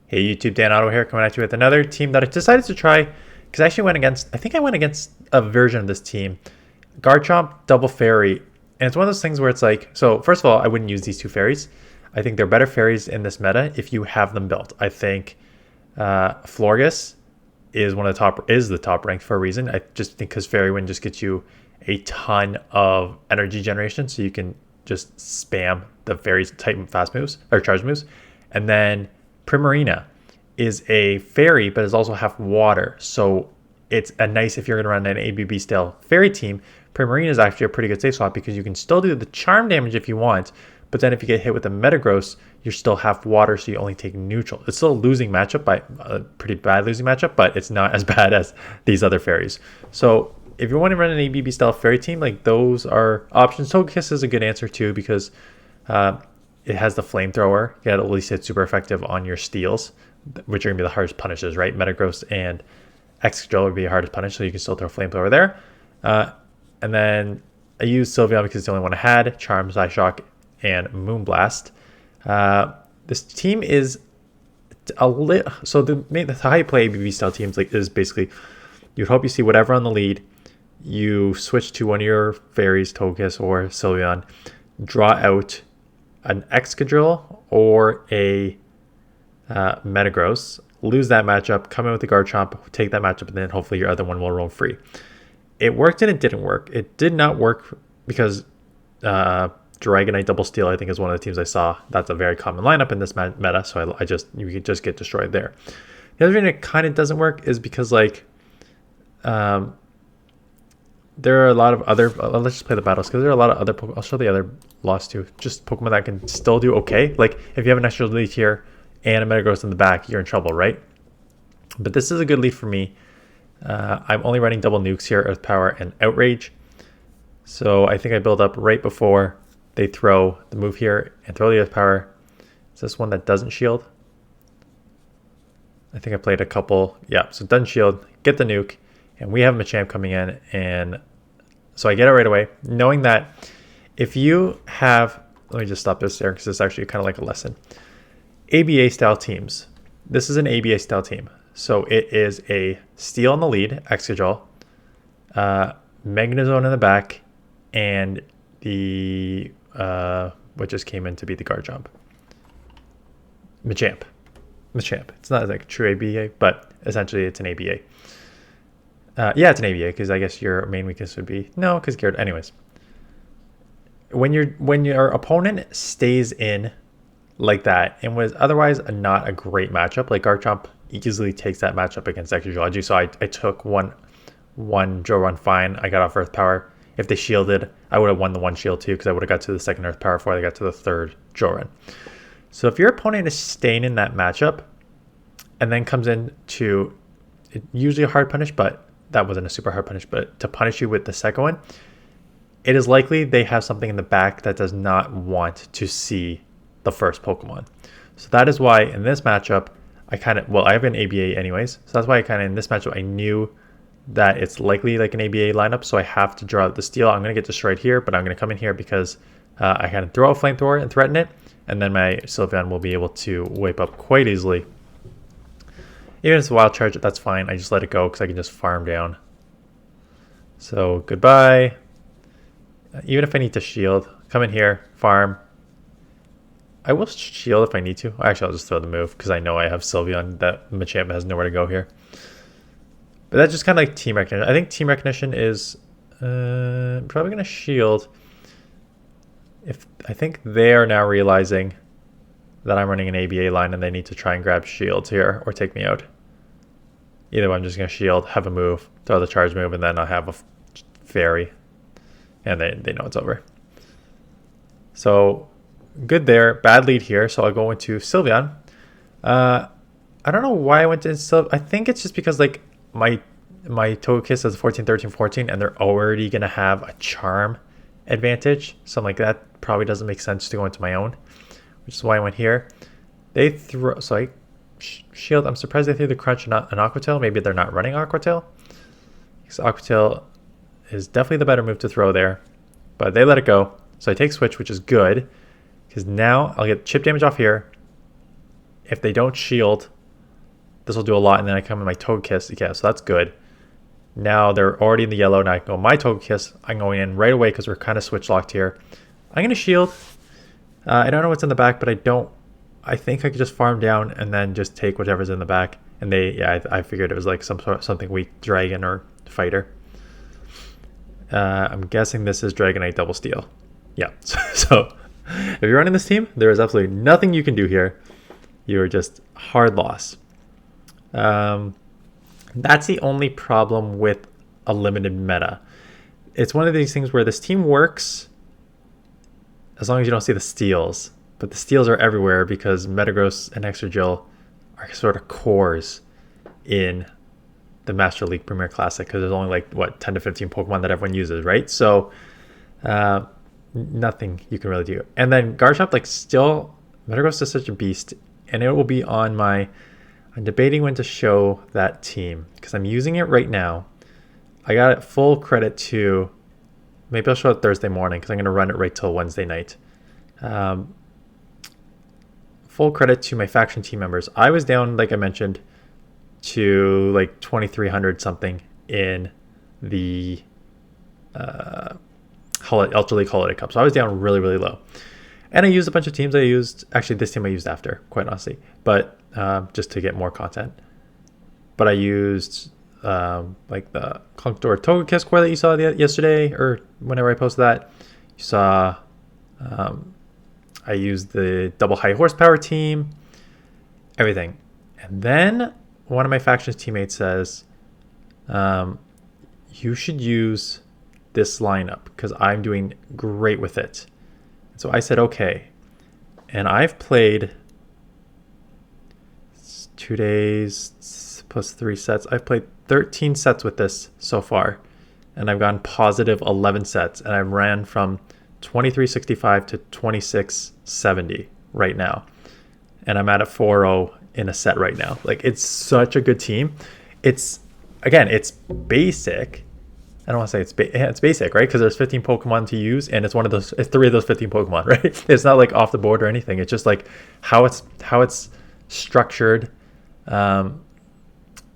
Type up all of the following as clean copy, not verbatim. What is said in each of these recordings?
Hey YouTube, Dan Otto here, coming at you with another team that I decided to try because I actually went against, I think I went against a version of this team, Garchomp, Double Fairy, and it's one of those things where it's like, so first of all, I wouldn't use these two fairies. I think they're better fairies in this meta if you have them built. I think Florges is the top ranked for a reason. I just think because Fairy Wind just gets you a ton of energy generation, so you can just spam the fairies type fast moves or charge moves, and then Primerina is a fairy, but is also half water. So it's a nice, if you're going to run an ABB style fairy team, Primerina is actually a pretty good safe swap because you can still do the charm damage if you want. But then if you get hit with a Metagross, you're still half water, so you only take neutral. It's still a losing matchup, by a pretty bad losing matchup, but it's not as bad as these other fairies. So if you want to run an ABB style fairy team, like those are options. togekiss is a good answer too because it has the flamethrower. Yeah, at least it's super effective on your steals, which are going to be the hardest punishes, right? Metagross and Excadrill would be the hardest punish, so you can still throw flamethrower there. And then I used Sylveon because it's the only one I had. Charm, Psyshock, and Moonblast. This team is a little... So the how you play ABB style teams is basically you'd hope you see whatever on the lead. You switch to one of your fairies, togekiss or Sylveon, draw out an Excadrill or a Metagross, lose that matchup, come in with the Garchomp, take that matchup, and then hopefully your other one will roam free. It worked and it didn't work. It did not work because Dragonite Double Steel, I think, is one of the teams I saw. That's a very common lineup in this meta, so you could just get destroyed there. The other thing that kind of doesn't work is because there are a lot of other, let's just play the battles because there are a lot of other, I'll show the other loss too, just Pokemon that can still do okay. Like if you have an extra lead here and a Metagross in the back, you're in trouble, right? But this is a good lead for me. I'm only running double nukes here, Earth Power and Outrage. So I think I build up right before they throw the move here and throw the Earth Power. Is this one that doesn't shield? I think I played a couple. Yeah, so it doesn't shield, get the nuke, and we have Machamp coming in, and so I get it right away, knowing that if you have, let me just stop this there because it's actually kind of like a lesson. ABA style teams. This is an ABA style team. So it is a Steel in the lead, Excadrill, Magnezone in the back, and the, what just came in to be the Garchomp. Machamp. It's not like a true ABA, but essentially it's an ABA. Yeah, it's an ABA because I guess your main weakness would be no, because Garrett. Anyways, when your opponent stays in like that and was otherwise not a great matchup, like Garchomp easily takes that matchup against Excadrill. So I took one Joe run fine. I got off Earth Power. If they shielded, I would have won the one shield too because I would have got to the second Earth Power before I got to the third Joe run. So if your opponent is staying in that matchup and then comes in to usually a hard punish, but that wasn't a super hard punish, but to punish you with the second one, it is likely they have something in the back that does not want to see the first Pokemon. So that is why in this matchup, I have an ABA anyways. So that's why in this matchup, I knew that it's likely like an ABA lineup. So I have to draw out the Steel. I'm going to get destroyed here, but I'm going to come in here because I kind of throw a Flamethrower and threaten it. And then my Sylveon will be able to wipe up quite easily. Even if it's a wild charge, that's fine. I just let it go because I can just farm down. So goodbye. Even if I need to shield, come in here, farm. I will shield if I need to. Actually, I'll just throw the move because I know I have Sylveon. That Machamp has nowhere to go here. But that's just kind of like team recognition. I think team recognition is probably going to shield. I think they are now realizing that I'm running an ABA line and they need to try and grab shields here or take me out. Either way, I'm just going to shield, have a move, throw the charge move, and then I'll have a fairy. And they know it's over. So good there. Bad lead here. So I'll go into Sylveon. I don't know why I went to Sylveon. I think it's just because like my togekiss has 14, 13, 14, and they're already going to have a charm advantage. Something like that probably doesn't make sense to go into my own, which is why I went here. They throw, so I shield. I'm surprised they threw the crunch and not an Aqua Tail. Maybe they're not running Aqua Tail. Because Aqua Tail is definitely the better move to throw there, but they let it go. So I take switch, which is good because now I'll get chip damage off here. If they don't shield, This will do a lot, and then I come in my togekiss. Yeah, so that's good. Now they're already in the yellow, and I go my togekiss. I'm going in right away because we're kind of switch locked here. I'm going to shield. I don't know what's in the back, but I think I could just farm down and then just take whatever's in the back. And I figured it was like something weak dragon or fighter. I'm guessing this is Dragonite Double Steel. Yeah, so if you're running this team, there is absolutely nothing you can do here. You're just hard loss. That's the only problem with a limited meta. It's one of these things where this team works as long as you don't see the steals. But the steals are everywhere because Metagross and Exegil are sort of cores in the Master League Premier Classic because there's only like, what, 10 to 15 Pokemon that everyone uses, right? So nothing you can really do. And then Garchomp, like still, Metagross is such a beast. And it will be on my... I'm debating when to show that team because I'm using it right now. I got it full credit to... Maybe I'll show it Thursday morning because I'm going to run it right till Wednesday night. Full credit to my faction team members. I was down, like I mentioned, to like 2,300 something in the Ultra League Holiday Cup. So I was down really, really low. And I used a bunch of teams. Actually, this team I used after, quite honestly, but just to get more content. But I used like the Clunkdoor Togekiss core that you saw yesterday, or whenever I posted that. You saw I used the double high horsepower team, everything. And then one of my factions teammates says, you should use this lineup because I'm doing great with it. So I said, okay. And I've played 2 days plus 3 sets. I've played 13 sets with this so far. And I've gone positive 11 sets. And I've ran from 2365 to 2670 right now. And I'm at a 4-0 in a set right now. Like, it's such a good team. It's, again, it's basic. I don't want to say it's basic, right? Because there's 15 Pokemon to use, and it's 3 of those 15 Pokemon, right? It's not like off the board or anything. It's just like how it's structured, and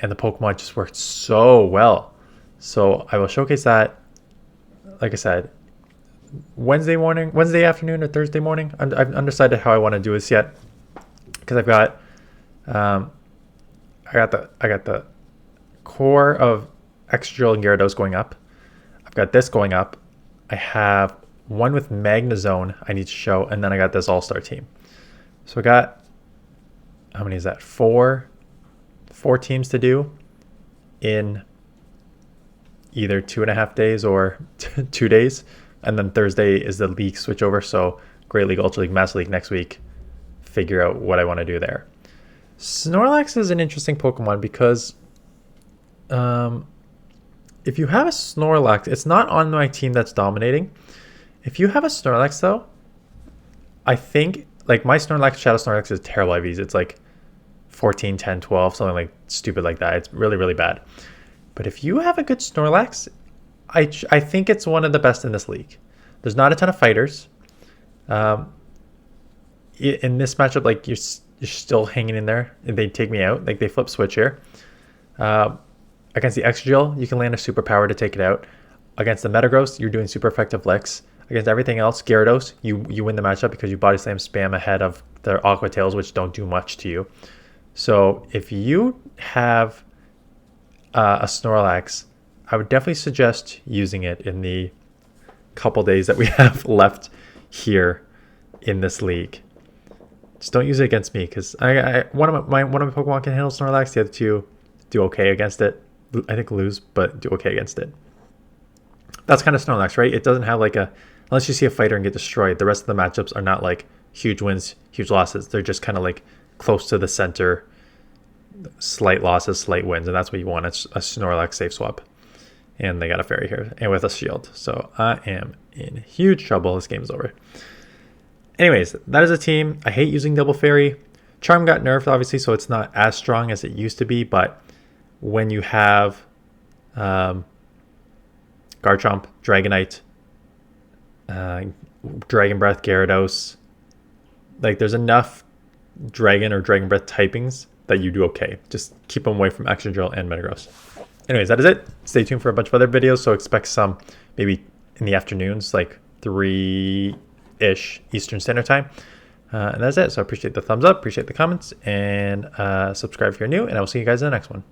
the Pokemon just worked so well. So I will showcase that. Like I said, Wednesday afternoon or Thursday morning. I've undecided how I want to do this yet, because I've got, I got the core of Excadrill and Gyarados going up. I've got this going up. I have one with Magnezone I need to show, and then I got this all-star team. So I got, how many is that? Four teams to do in either 2.5 days or 2 days. And then Thursday is the league switchover. So Great League, Ultra League, Master League next week. Figure out what I want to do there. Snorlax is an interesting Pokemon because if you have a Snorlax, it's not on my team that's dominating. If you have a Snorlax, though, I think, like, my Snorlax, Shadow Snorlax is terrible IVs. It's like 14, 10, 12, something like stupid like that. It's really, really bad. But if you have a good Snorlax, I think it's one of the best in this league. There's not a ton of fighters. In this matchup, like, you're still hanging in there. And they take me out. Like, they flip switch here. Against the Excadrill, you can land a superpower to take it out. Against the Metagross, you're doing super effective licks. Against everything else, Gyarados, you win the matchup because you body slam spam ahead of their Aqua Tails, which don't do much to you. So if you have a Snorlax, I would definitely suggest using it in the couple days that we have left here in this league. Just don't use it against me because one of my Pokemon can handle Snorlax. The other two do okay against it. I think lose, but do okay against it. That's kind of Snorlax, right? It doesn't have like unless you see a fighter and get destroyed, the rest of the matchups are not like huge wins, huge losses. They're just kind of like close to the center, slight losses, slight wins, and that's what you want. It's a Snorlax safe swap. And they got a fairy here and with a shield. So I am in huge trouble. This game's over. Anyways, that is a team. I hate using double fairy. Charm got nerfed, obviously, so it's not as strong as it used to be, but when you have Garchomp, Dragonite, Dragon Breath, Gyarados, like, there's enough Dragon or Dragon Breath typings that you do okay. Just keep them away from Excadrill and Metagross. Anyways, that is it. Stay tuned for a bunch of other videos. So expect some maybe in the afternoons, like 3-ish Eastern Standard Time. And that's it. So I appreciate the thumbs up, appreciate the comments, and subscribe if you're new, and I will see you guys in the next one.